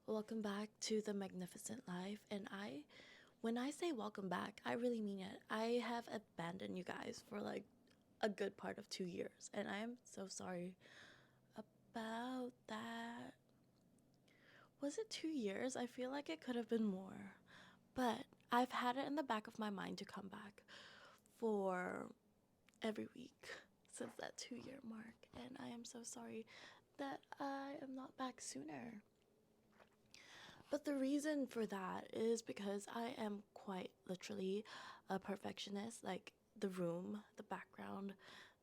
Welcome back to the Magnificent Life. And when I say welcome back, I really mean it. I have abandoned you guys for like a good part of 2 years, and I am so sorry about that. Was it 2 years? I feel like it could have been more, but I've had it in the back of my mind to come back for every week since that 2 year mark, and I am so sorry that I am not back sooner. But the reason for that is because I am quite literally a perfectionist. Like the room, the background,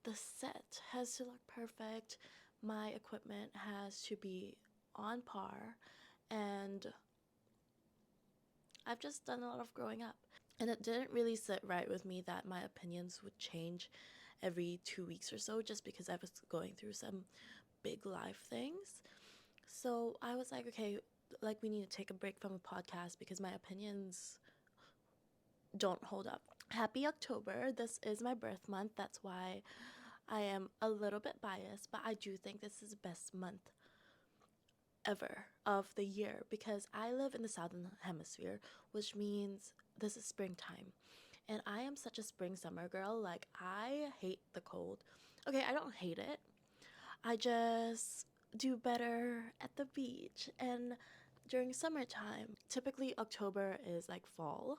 the set has to look perfect. My equipment has to be on par. And I've just done a lot of growing up. And it didn't really sit right with me that my opinions would change every 2 weeks or so just because I was going through some big life things. So I was like, okay, like we need to take a break from a podcast because my opinions don't hold up. Happy October. This is my birth month. That's why I am a little bit biased, but I do think this is the best month ever of the year because I live in the southern hemisphere, which means this is springtime. And I am such a spring summer girl. Like, I hate the cold. Okay, I don't hate it. I just do better at the beach and during summertime. Typically, October is like fall,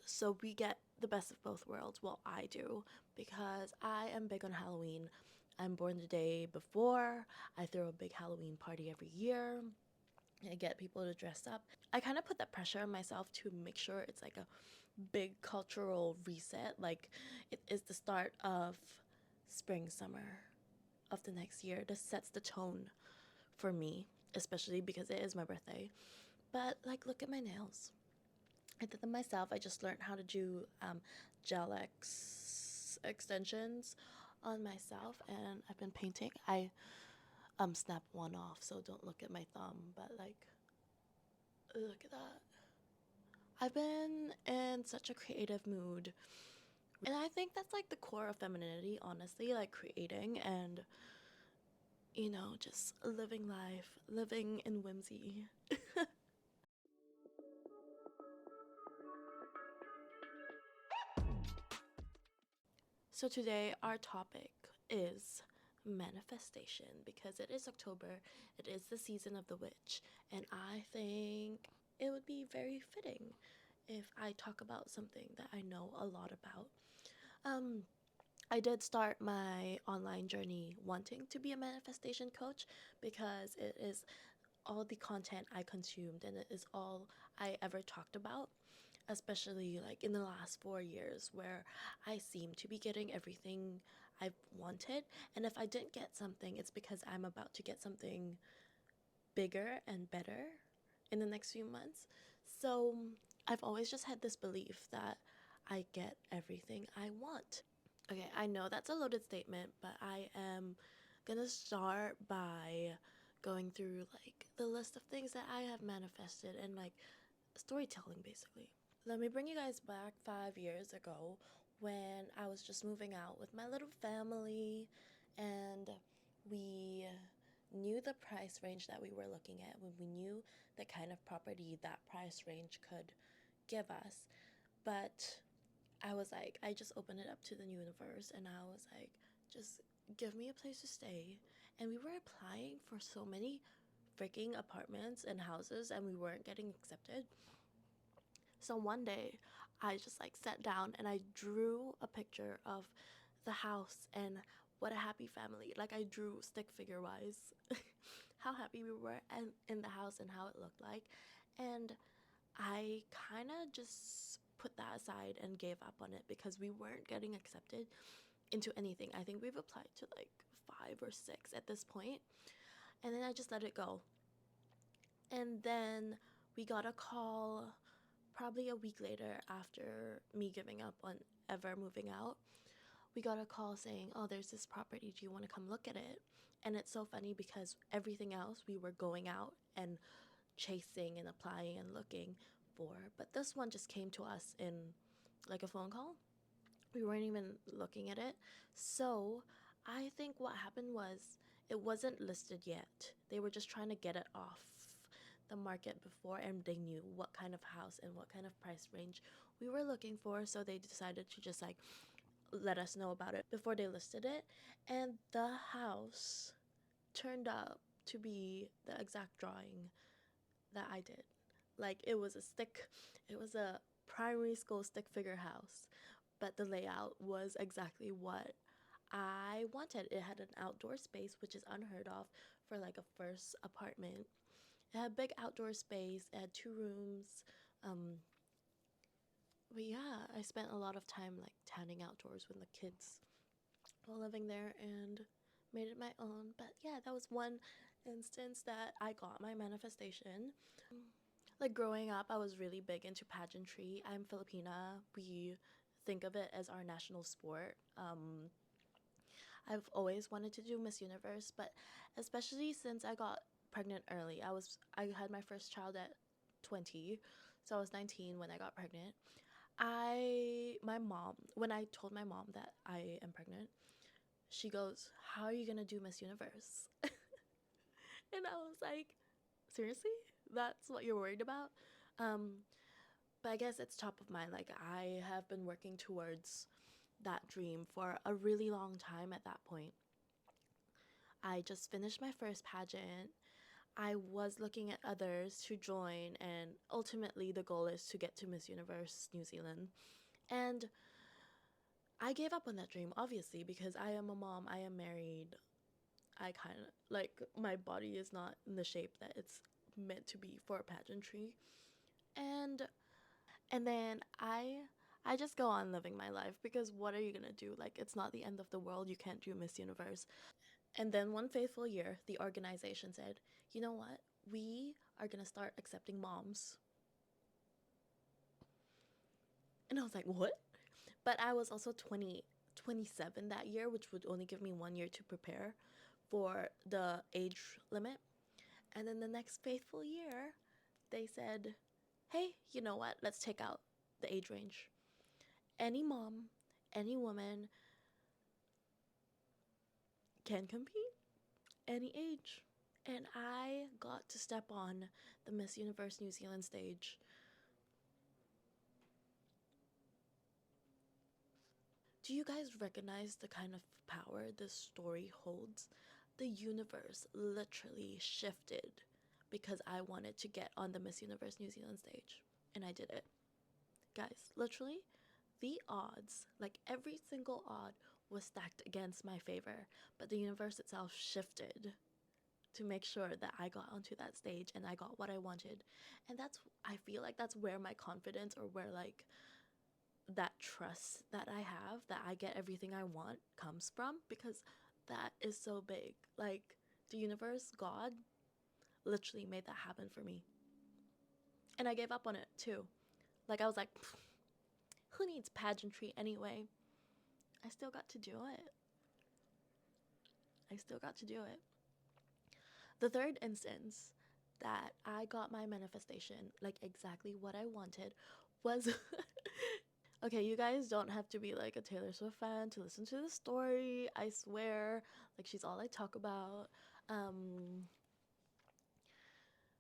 so we get the best of both worlds. Well, I do because I am big on Halloween. I'm born the day before. I throw a big Halloween party every year. I get people to dress up. I kind of put that pressure on myself to make sure it's like a big cultural reset. Like it is the start of spring, summer of the next year. This sets the tone for me, especially because it is my birthday. But like, look at my nails. I did them myself. I just learned how to do gel extensions on myself, and I've been painting. I snapped one off, so don't look at my thumb. But like, look at that. I've been in such a creative mood, and I think that's like the core of femininity. Honestly, like creating and just living life, living in whimsy. So today our topic is manifestation because it is October, it is the season of the witch, and I think it would be very fitting if I talk about something that I know a lot about. Um I did start my online journey wanting to be a manifestation coach because it is all the content I consumed and it is all I ever talked about, especially like in the last 4 years where I seem to be getting everything I've wanted. And if I didn't get something, it's because I'm about to get something bigger and better in the next few months. So I've always just had this belief that I get everything I want. Okay, I know that's a loaded statement, but I am gonna start by going through like the list of things that I have manifested and like storytelling basically. Let me bring you guys back 5 years ago when I was just moving out with my little family, and we knew the price range that we were looking at, when we knew the kind of property that price range could give us. But I was like, I just opened it up to the universe and I was like, just give me a place to stay. And we were applying for so many freaking apartments and houses and we weren't getting accepted. So one day, I just like sat down and I drew a picture of the house and what a happy family. Like I drew stick figure wise how happy we were and in the house and how it looked like. And I kind of just put that aside and gave up on it because we weren't getting accepted into anything. I think we've applied to like 5 or 6 at this point. And then I just let it go. And then we got a call probably a week later after me giving up on ever moving out. We got a call saying, oh, there's this property. Do you want to come look at it? And it's so funny because everything else we were going out and chasing and applying and looking for. But this one just came to us in like a phone call. We weren't even looking at it. So I think what happened was it wasn't listed yet. They were just trying to get it off the market before and they knew what kind of house and what kind of price range we were looking for. So they decided to just like let us know about it before they listed it. And the house turned out to be the exact drawing that I did. Like it was a primary school stick figure house, but the layout was exactly what I wanted. It had an outdoor space, which is unheard of for like a first apartment. It had a big outdoor space, it had 2 rooms. Um, but yeah, I spent a lot of time like tanning outdoors with the kids while living there and made it my own. But yeah, that was one instance that I got my manifestation. Like growing up, I was really big into pageantry. I'm Filipina. We think of it as our national sport. I've always wanted to do Miss Universe, but especially since I got pregnant early. I had my first child at 20, so I was 19 when I got pregnant. When I told my mom that I am pregnant, she goes, "How are you gonna do Miss Universe?" And I was like, "Seriously? That's what you're worried about?" Um, but I guess it's top of mind. Like I have been working towards that dream for a really long time at that point. I just finished my first pageant. I was looking at others to join, and ultimately, the goal is to get to Miss Universe New Zealand. And I gave up on that dream, obviously, because I am a mom, I am married. I kind of like my body is not in the shape that it's meant to be for pageantry. And then I just go on living my life because what are you gonna do? Like, it's not the end of the world. You can't do Miss Universe. And then one fateful year, the organization said, you know what? We are going to start accepting moms. And I was like, what? But I was also 27 that year, which would only give me 1 year to prepare for the age limit. And then the next faithful year, they said, hey, you know what? Let's take out the age range. Any mom, any woman can compete, any age. And I got to step on the Miss Universe New Zealand stage. Do you guys recognize the kind of power this story holds? The universe literally shifted because I wanted to get on the Miss Universe New Zealand stage. And I did it. Guys, literally, the odds, like every single odd, was stacked against my favor. But the universe itself shifted to make sure that I got onto that stage and I got what I wanted. And I feel like that's where my confidence or where like that trust that I have that I get everything I want comes from because that is so big. Like the universe, God, literally made that happen for me. And I gave up on it too. Like I was like, who needs pageantry anyway? I still got to do it. I still got to do it. The third instance that I got my manifestation, like exactly what I wanted, was okay, you guys don't have to be like a Taylor Swift fan to listen to the story. I swear, like she's all I talk about. Um,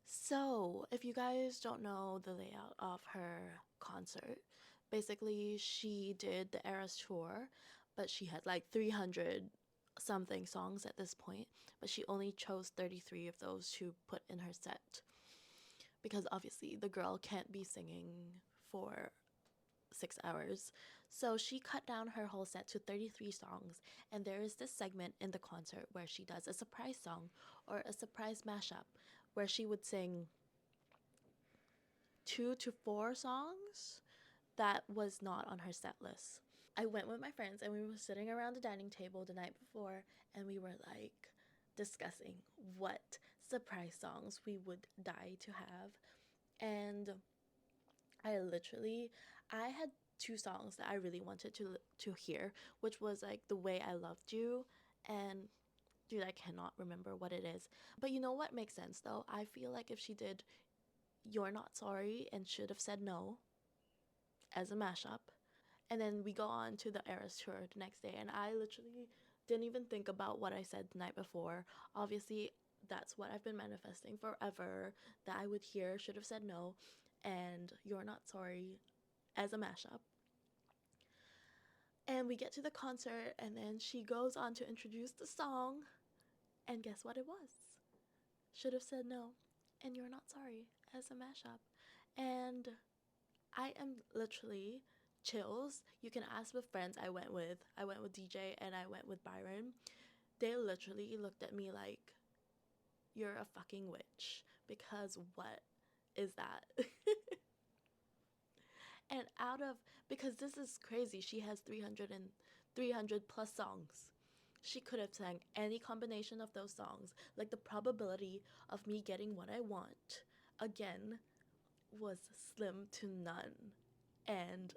so, if you guys don't know the layout of her concert, basically she did the Eras tour, but she had like 300 something songs at this point, but she only chose 33 of those to put in her set because obviously the girl can't be singing for 6 hours. So she cut down her whole set to 33 songs, and there is this segment in the concert where she does a surprise song or a surprise mashup where she would sing 2 to 4 songs that was not on her set list. I went with my friends and we were sitting around the dining table the night before and we were like discussing what surprise songs we would die to have. And I had 2 songs that I really wanted to hear, which was like The Way I Loved You and dude, I cannot remember what it is. But you know what makes sense though? I feel like if she did You're Not Sorry and Should Have Said No as a mashup, and then we go on to the Eras tour the next day, and I literally didn't even think about what I said the night before. Obviously, that's what I've been manifesting forever, that I would hear Should Have Said No and You're Not Sorry as a mashup. And we get to the concert, and then she goes on to introduce the song, and guess what it was? Should Have Said No and You're Not Sorry as a mashup. And I am literally chills. You can ask the friends I went with. I went with DJ and I went with Byron. They literally looked at me like, you're a fucking witch. Because what is that? And because this is crazy, she has 300 plus songs. She could have sang any combination of those songs. Like, the probability of me getting what I want, again, was slim to none. And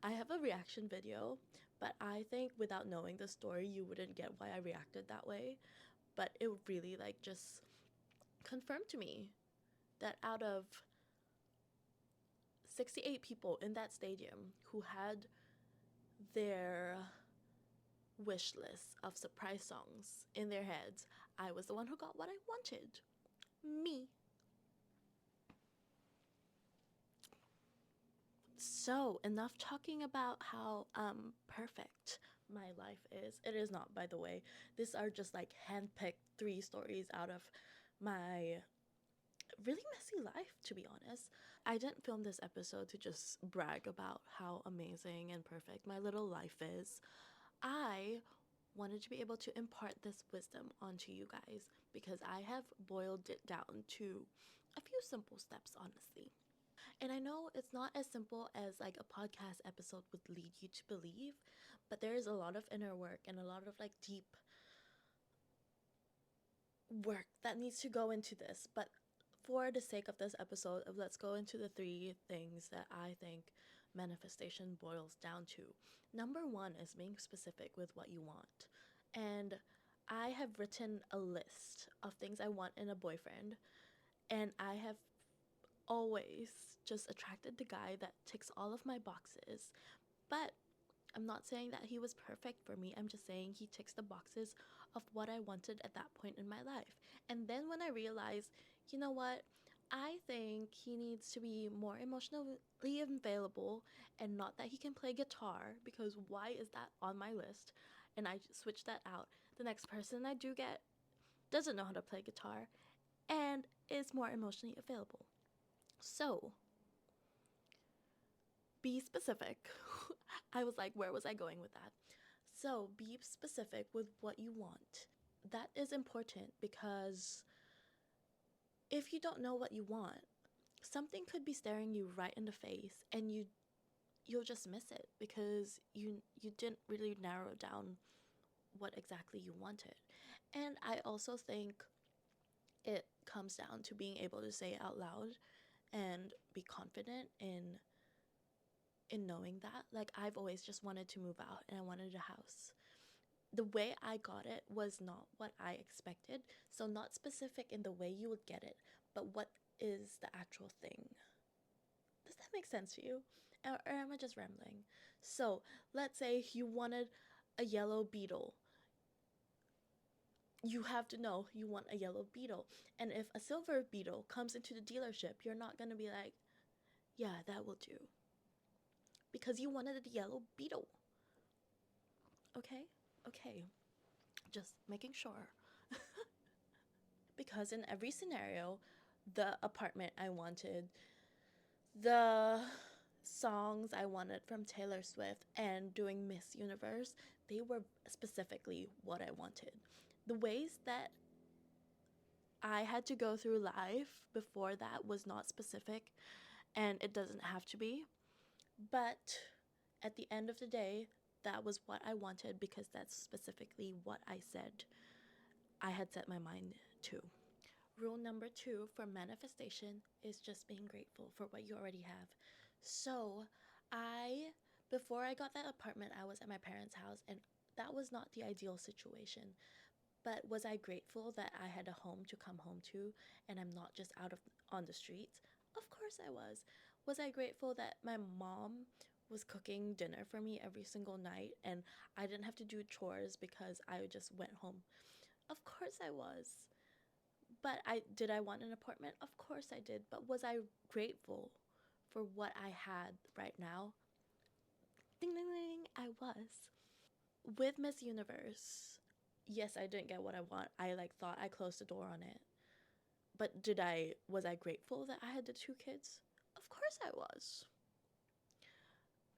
I have a reaction video, but I think without knowing the story, you wouldn't get why I reacted that way. But it really, like, just confirmed to me that out of 68 people in that stadium who had their wish list of surprise songs in their heads, I was the one who got what I wanted. Me. So, enough talking about how perfect my life is. It is not, by the way. These are just like handpicked 3 stories out of my really messy life, to be honest. I didn't film this episode to just brag about how amazing and perfect my little life is. I wanted to be able to impart this wisdom onto you guys because I have boiled it down to a few simple steps, honestly. And I know it's not as simple as like a podcast episode would lead you to believe, but there is a lot of inner work and a lot of like deep work that needs to go into this. But for the sake of this episode, let's go into the 3 things that I think manifestation boils down to. Number 1 is being specific with what you want. And I have written a list of things I want in a boyfriend, and I have always just attracted the guy that ticks all of my boxes. But I'm not saying that he was perfect for me. I'm just saying he ticks the boxes of what I wanted at that point in my life. And then when I realized, you know what? I think he needs to be more emotionally available and not that he can play guitar, because why is that on my list? And I switched that out. The next person I do get doesn't know how to play guitar and is more emotionally available. So, be specific. I was like, where was I going with that? So, be specific with what you want. That is important because if you don't know what you want, something could be staring you right in the face and you'll just miss it because you didn't really narrow down what exactly you wanted. And I also think it comes down to being able to say it out loud and be confident in knowing that. Like, I've always just wanted to move out and I wanted a house. The way I got it was not what I expected. So, not specific in the way you would get it, but what is the actual thing. Does that make sense to you? Or am I just rambling? So, let's say you wanted a yellow beetle. You have to know you want a yellow beetle. And if a silver beetle comes into the dealership, you're not going to be like, yeah, that will do. Because you wanted a yellow beetle. Okay? Okay. Just making sure. Because in every scenario, the apartment I wanted, the songs I wanted from Taylor Swift, and doing Miss Universe, they were specifically what I wanted. The ways that I had to go through life before that was not specific, and it doesn't have to be. But at the end of the day, that was what I wanted because that's specifically what I said I had set my mind to. Rule number 2 for manifestation is just being grateful for what you already have. So, before I got that apartment, I was at my parents' house, and that was not the ideal situation. But was I grateful that I had a home to come home to and I'm not just out of on the streets? Of course I was. Was I grateful that my mom was cooking dinner for me every single night and I didn't have to do chores because I just went home? Of course I was. But I want an apartment? Of course I did. But was I grateful for what I had right now? Ding ding ding, I was. With Miss Universe, yes, I didn't get what I want. I like thought I closed the door on it. But was I grateful that I had the two kids? Of course I was.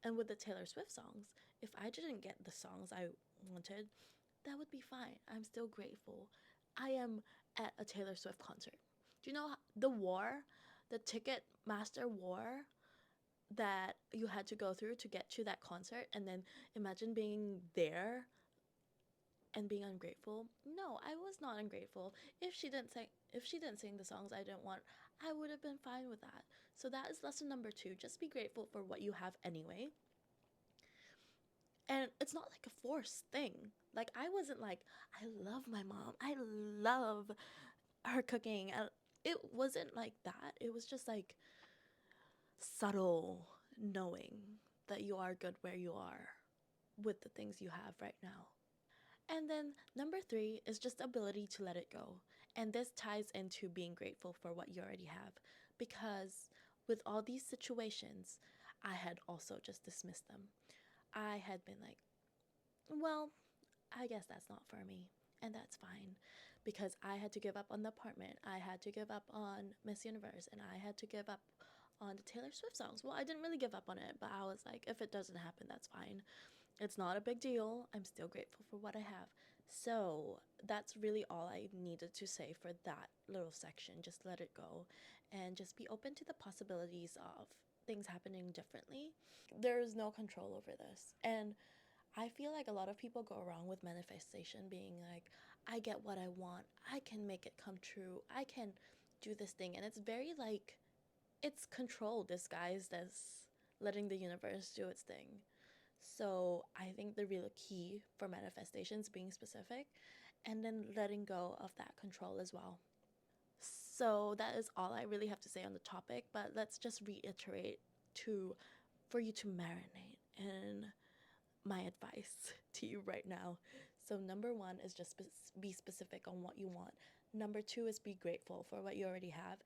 And with the Taylor Swift songs, if I didn't get the songs I wanted, that would be fine. I'm still grateful. I am at a Taylor Swift concert. Do you know the war, the ticket master war that you had to go through to get to that concert, and then imagine being there and being ungrateful? No, I was not ungrateful. If she didn't sing the songs I didn't want, I would have been fine with that. So that is lesson number 2. Just be grateful for what you have anyway. And it's not like a forced thing. Like I wasn't like, I love my mom. I love her cooking. It wasn't like that. It was just like subtle knowing that you are good where you are with the things you have right now. And then number 3 is just ability to let it go. And this ties into being grateful for what you already have. Because with all these situations, I had also just dismissed them. I had been like, well, I guess that's not for me. And that's fine. Because I had to give up on the apartment. I had to give up on Miss Universe. And I had to give up on the Taylor Swift songs. Well, I didn't really give up on it, but I was like, if it doesn't happen, that's fine. It's not a big deal. I'm still grateful for what I have. So that's really all I needed to say for that little section. Just let it go and just be open to the possibilities of things happening differently. There is no control over this. And I feel like a lot of people go around with manifestation being like, I get what I want. I can make it come true. I can do this thing. And it's very like, it's control disguised as letting the universe do its thing. So I think the real key for manifestations being specific and then letting go of that control as well. So that is all I really have to say on the topic, but let's just reiterate to for you to marinate in my advice to you right now. So number 1 is just be specific on what you want. Number 2 is be grateful for what you already have.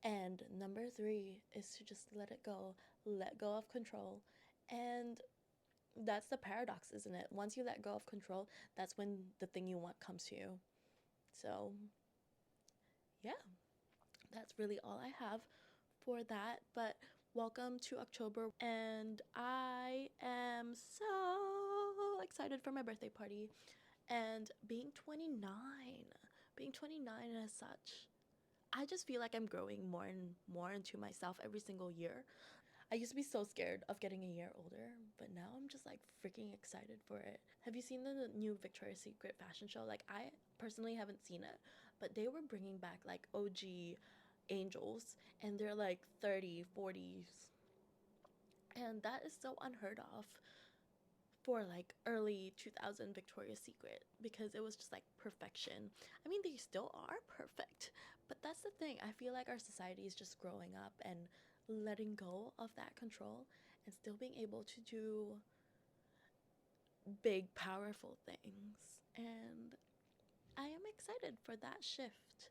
And number 3 is to just let go of control. And that's the paradox, isn't it? Once you let go of control, that's when the thing you want comes to you. So, yeah, that's really all I have for that. But welcome to October, and I am so excited for my birthday party and being 29. Being 29 as such. I just feel like I'm growing more and more into myself every single year. I used to be so scared of getting a year older, but now I'm just like freaking excited for it. Have you seen the new Victoria's Secret fashion show? Like, I personally haven't seen it, but they were bringing back like OG angels, and they're like 30, 40s. And that is so unheard of for like early 2000 Victoria's Secret because it was just like perfection. I mean, they still are perfect, but that's the thing. I feel like our society is just growing up and letting go of that control and still being able to do big, powerful things. And I am excited for that shift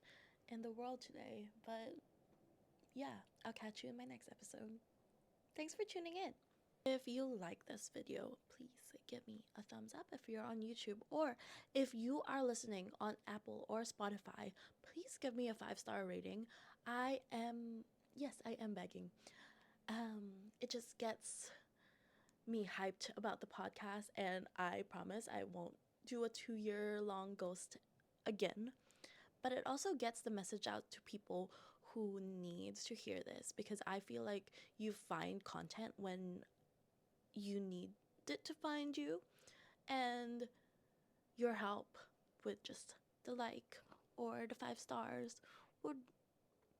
in the world today. But yeah, I'll catch you in my next episode. Thanks for tuning in. If you like this video, please give me a thumbs up if you're on YouTube, or if you are listening on Apple or Spotify, please give me a 5-star rating. Yes, I am begging. It just gets me hyped about the podcast, and I promise I won't do a 2-year long ghost again. But it also gets the message out to people who needs to hear this, because I feel like you find content when you need it to find you, and your help with just the like or the 5 stars would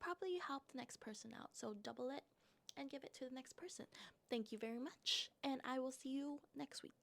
probably help the next person out. So double it and give it to the next person. Thank you very much, and I will see you next week.